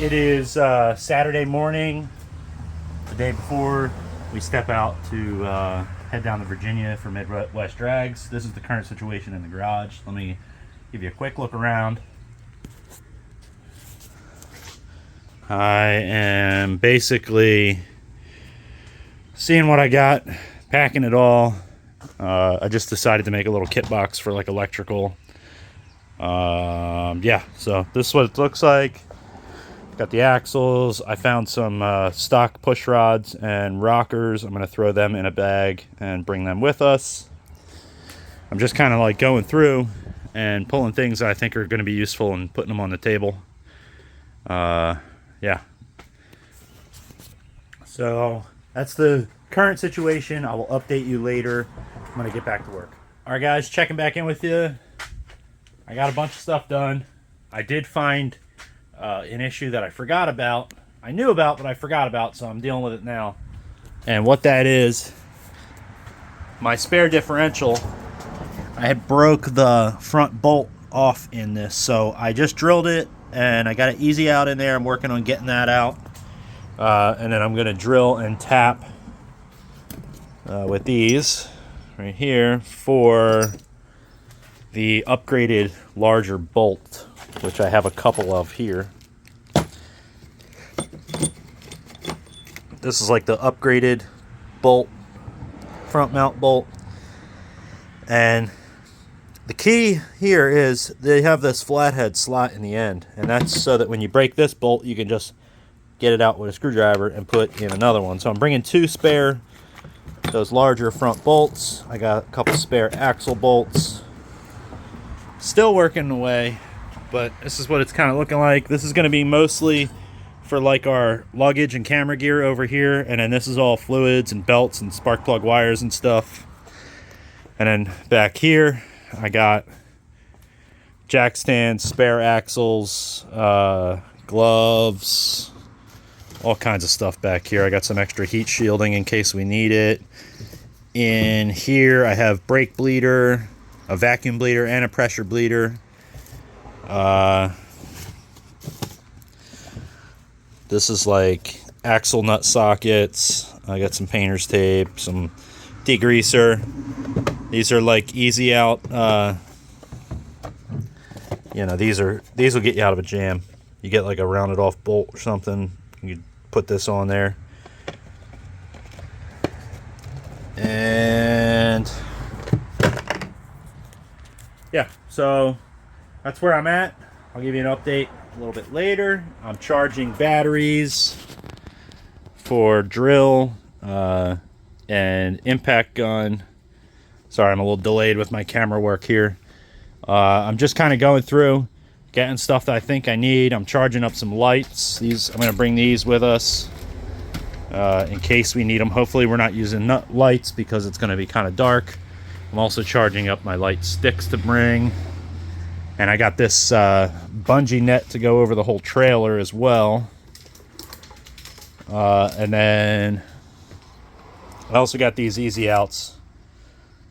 It is Saturday morning, the day before we step out to head down to Virginia for Midwest Drags. This is the current situation in the garage. Let me give you a quick look around. I am basically seeing what I got, packing it all. I just decided to make a little kit box for like electrical. Yeah, so this is what it looks like. Got the axles. I found some stock push rods and rockers. I'm going to throw them in a bag and bring them with us. I'm just kind of like going through and pulling things that I think are going to be useful and putting them on the table. Yeah. So that's the current situation. I will update you later. I'm going to get back to work. All right, guys, checking back in with you. I got a bunch of stuff done. I did find an issue that I forgot about. I knew about, but I forgot about, so I'm dealing with it now. And what that is, my spare differential, I had broke the front bolt off in this, so I just drilled it, and I got it easy out in there. I'm working on getting that out. And then I'm going to drill and tap with these right here for the upgraded larger bolt, which I have a couple of here. This is like the upgraded bolt, front mount bolt. And the key here is they have this flathead slot in the end, and that's so that when you break this bolt, you can just get it out with a screwdriver and put in another one. So I'm bringing two spare, those larger front bolts. I got a couple spare axle bolts. Still working away, but this is what it's kind of looking like. This is going to be mostly for like our luggage and camera gear over here, and then this is all fluids and belts and spark plug wires and stuff. And then back here I got jack stands, spare axles, gloves, all kinds of stuff back here. I got some extra heat shielding in case we need it. In here I have brake bleeder, a vacuum bleeder, and a pressure bleeder. This is like axle nut sockets. I got some painter's tape, some degreaser. These are like easy out. You know, these will get you out of a jam. You get like a rounded off bolt or something, you put this on there. And yeah, so that's where I'm at. I'll give you an update a little bit later. I'm charging batteries for drill and impact gun. Sorry, I'm a little delayed with my camera work here. I'm just kind of going through, getting stuff that I think I need. I'm charging up some lights. I'm going to bring these with us in case we need them. Hopefully we're not using nut lights because it's going to be kind of dark. I'm also charging up my light sticks to bring. And I got this bungee net to go over the whole trailer as well. And then I also got these easy outs.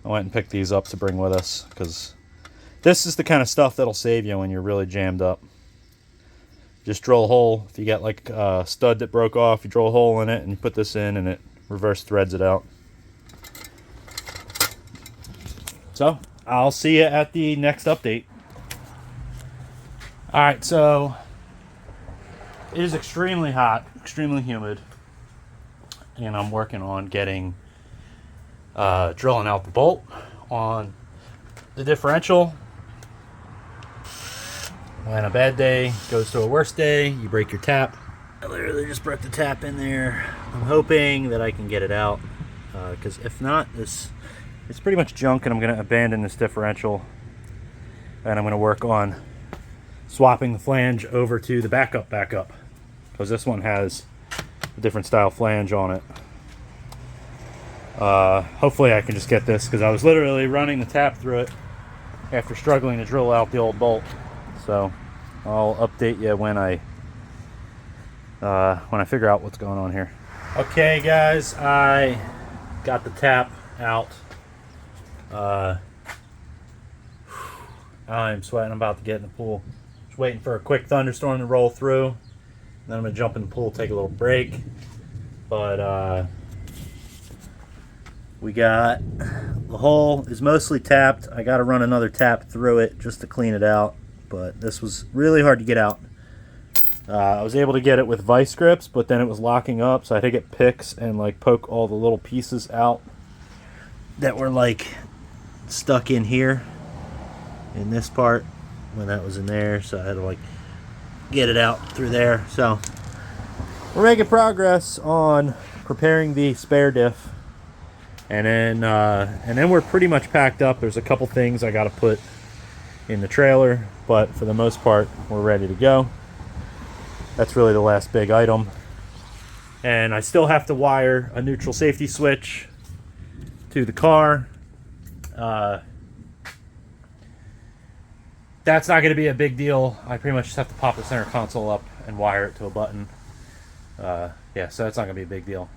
I went and picked these up to bring with us because this is the kind of stuff that'll save you when you're really jammed up. Just drill a hole. If you got like a stud that broke off, you drill a hole in it and you put this in and it reverse threads it out. So I'll see you at the next update. All right, so it is extremely hot, extremely humid, and I'm working on getting drilling out the bolt on the differential. When a bad day goes to a worse day, you break your tap. I literally just broke the tap in there. I'm hoping that I can get it out, because if not, it's pretty much junk, and I'm going to abandon this differential, and I'm going to work on swapping the flange over to the backup, because this one has a different style flange on it. Hopefully I can just get this, because I was literally running the tap through it after struggling to drill out the old bolt. So I'll update you when I figure out what's going on here. Okay guys, I got the tap out. I'm sweating. I'm about to get in the pool. Just waiting for a quick thunderstorm to roll through. Then I'm gonna jump in the pool, take a little break. But we got, the hole is mostly tapped. I gotta run another tap through it just to clean it out, but this was really hard to get out. I was able to get it with vice grips, but then it was locking up, so I had to get picks and like poke all the little pieces out that were like stuck in here, in this part, when that was in there. So I had to like get it out through there. So we're making progress on preparing the spare diff, and then we're pretty much packed up. There's a couple things I got to put in the trailer, but for the most part, we're ready to go. That's really the last big item. And I still have to wire a neutral safety switch to the car. That's not going to be a big deal. I pretty much just have to pop the center console up and wire it to a button. Yeah, so that's not going to be a big deal.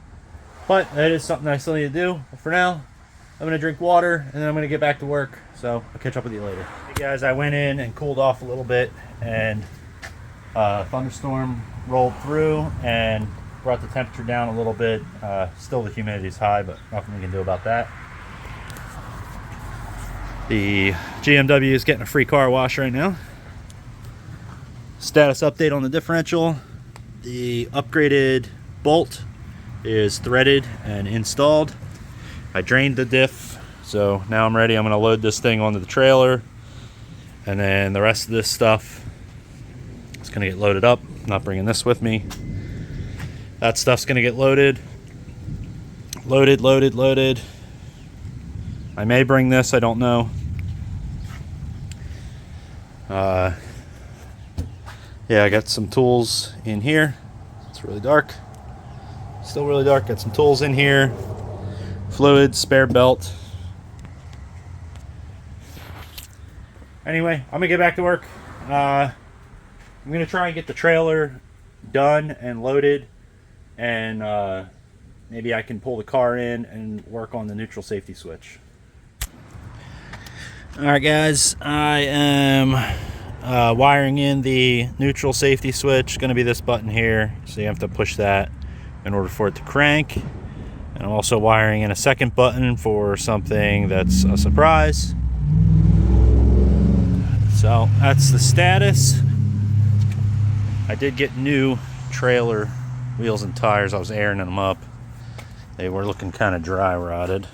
But that is something I still need to do. But for now, I'm going to drink water, and then I'm going to get back to work. So I'll catch up with you later. Hey guys, I went in and cooled off a little bit, and thunderstorm rolled through and brought the temperature down a little bit. Still the humidity is high, but nothing we can do about that. The GMW is getting a free car wash right now. Status update on the differential. The upgraded bolt is threaded and installed. I drained the diff, so now I'm ready. I'm going to load this thing onto the trailer, and then the rest of this stuff is going to get loaded up. I'm not bringing this with me. That stuff's going to get loaded. Loaded. I may bring this, I don't know. Yeah, I got some tools in here. It's really dark. Still really dark. Got some tools in here. Fluids, spare belt. Anyway, I'm gonna get back to work. I'm gonna try and get the trailer done and loaded, and maybe I can pull the car in and work on the neutral safety switch. Alright guys, I am wiring in the neutral safety switch. Going to be this button here, so you have to push that in order for it to crank. And I'm also wiring in a second button for something that's a surprise. So that's the status. I did get new trailer wheels and tires. I was airing them up. They were looking kind of dry rotted.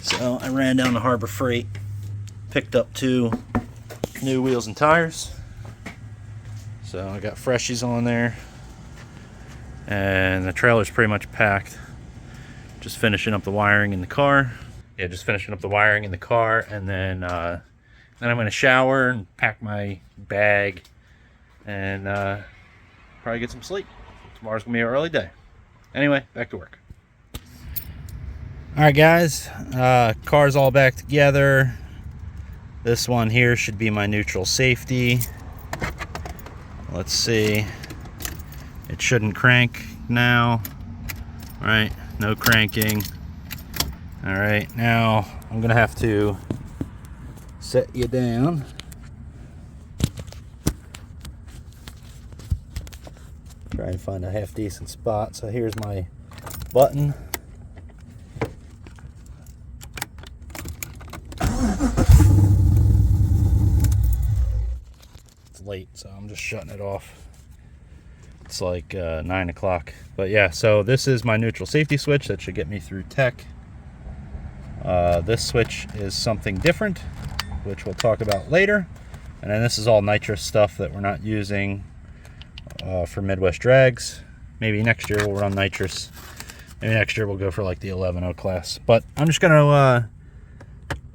So I ran down to Harbor Freight, picked up 2 new wheels and tires. So I got freshies on there, and the trailer's pretty much packed. Just finishing up the wiring in the car. Yeah, just finishing up the wiring in the car, and then I'm gonna shower and pack my bag, and probably get some sleep. Tomorrow's gonna be an early day. Anyway, back to work. Alright guys, car's all back together. This one here should be my neutral safety. Let's see. It shouldn't crank now. Alright, no cranking. Alright, now I'm gonna have to set you down. Try and find a half decent spot. So here's my button. Late, so I'm just shutting it off. It's like 9 o'clock, but yeah, so this is my neutral safety switch that should get me through tech. This switch is something different, which we'll talk about later, and then this is all nitrous stuff that we're not using for Midwest drags. Maybe next year we'll run nitrous. Maybe next year we'll go for like the 11.0 class, but I'm just gonna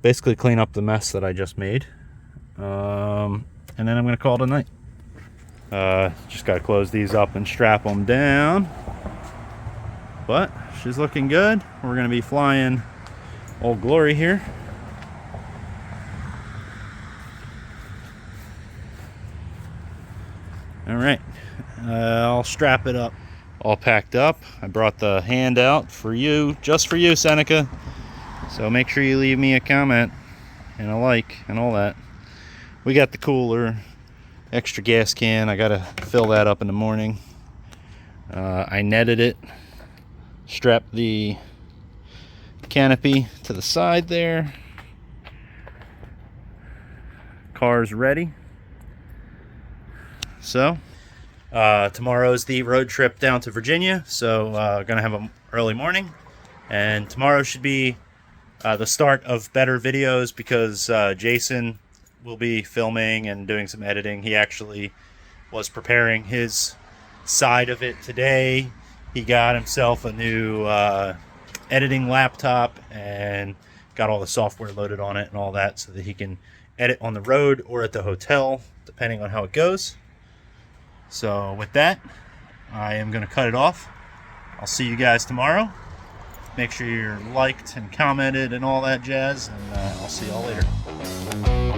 basically clean up the mess that I just made. And then I'm going to call it a night. Just got to close these up and strap them down. But she's looking good. We're going to be flying Old Glory here. All right. I'll strap it up. All packed up. I brought the hand out for you, just for you, Seneca. So make sure you leave me a comment and a like and all that. We got the cooler, extra gas can. I gotta fill that up in the morning. I netted it, strapped the canopy to the side there. Car's ready. So tomorrow's the road trip down to Virginia, so gonna have an early morning, and tomorrow should be the start of better videos because Jason will be filming and doing some editing. He actually was preparing his side of it today. He got himself a new editing laptop and got all the software loaded on it and all that so that he can edit on the road or at the hotel, depending on how it goes. So with that, I am going to cut it off. I'll see you guys tomorrow. Make sure you're liked and commented and all that jazz, and I'll see y'all later.